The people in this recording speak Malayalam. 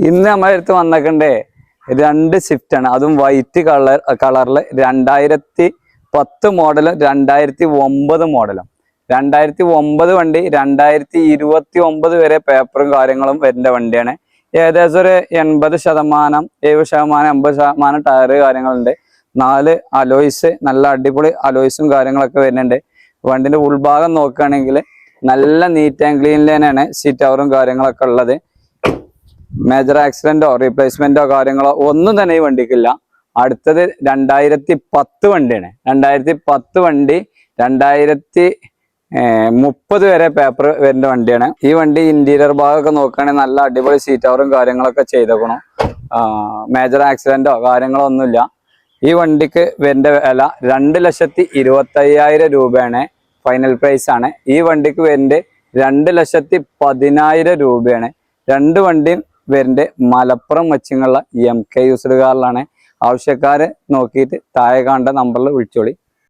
ഇന്ന് നമ്മുടെ അടുത്ത് വന്നേക്കണ്ടേ രണ്ട് സ്വിഫ്റ്റ് ആണ്, അതും വൈറ്റ് കളറില് 2010 മോഡലും 2009 മോഡലും. 2009 വണ്ടി 2029 വരെ പേപ്പറും കാര്യങ്ങളും വരുന്ന വണ്ടിയാണ്. ഏകദേശം ഒരു 80%, 70%, 80% ടയറ് കാര്യങ്ങളുണ്ട്. 4 അലോയ്സ്, നല്ല അടിപൊളി അലോയ്സും കാര്യങ്ങളൊക്കെ വരുന്നുണ്ട്. വണ്ടിന്റെ ഉൾഭാഗം നോക്കുകയാണെങ്കിൽ നല്ല നീറ്റ് ആൻഡ് ക്ലീൻ തന്നെയാണ്. സീറ്റ് കവറും കാര്യങ്ങളൊക്കെ ഉള്ളത്. മേജർ ആക്സിഡന്റോ റീപ്ലേസ്മെന്റോ കാര്യങ്ങളോ ഒന്നും തന്നെ ഈ വണ്ടിക്കില്ല. അടുത്തത് 2010 വണ്ടിയാണ്. 2010 വണ്ടി 2030 വരെ പേപ്പർ വരുന്ന വണ്ടിയാണ്. ഈ വണ്ടി ഇന്റീരിയർ ഭാഗമൊക്കെ നോക്കുകയാണെങ്കിൽ നല്ല അടിപൊളി സീറ്റ് കവറും കാര്യങ്ങളൊക്കെ ചെയ്തേക്കണം. മേജർ ആക്സിഡന്റോ കാര്യങ്ങളോ ഒന്നുമില്ല. ഈ വണ്ടിക്ക് വരുന്ന വില 2,25,000 രൂപയാണ്. ഫൈനൽ പ്രൈസ് ആണ്. ഈ വണ്ടിക്ക് വരുന്നത് 2,10,000 രൂപയാണ്. രണ്ട് വണ്ടിയും വരുന്നത് മലപ്പുറം മച്ചിങ്ങുള്ള MK യൂസ്ഡ് കാറിലാണ്. ആവശ്യക്കാരെ നോക്കിയിട്ട് താഴെ കാണേണ്ട നമ്പറിൽ വിളിച്ചോളി.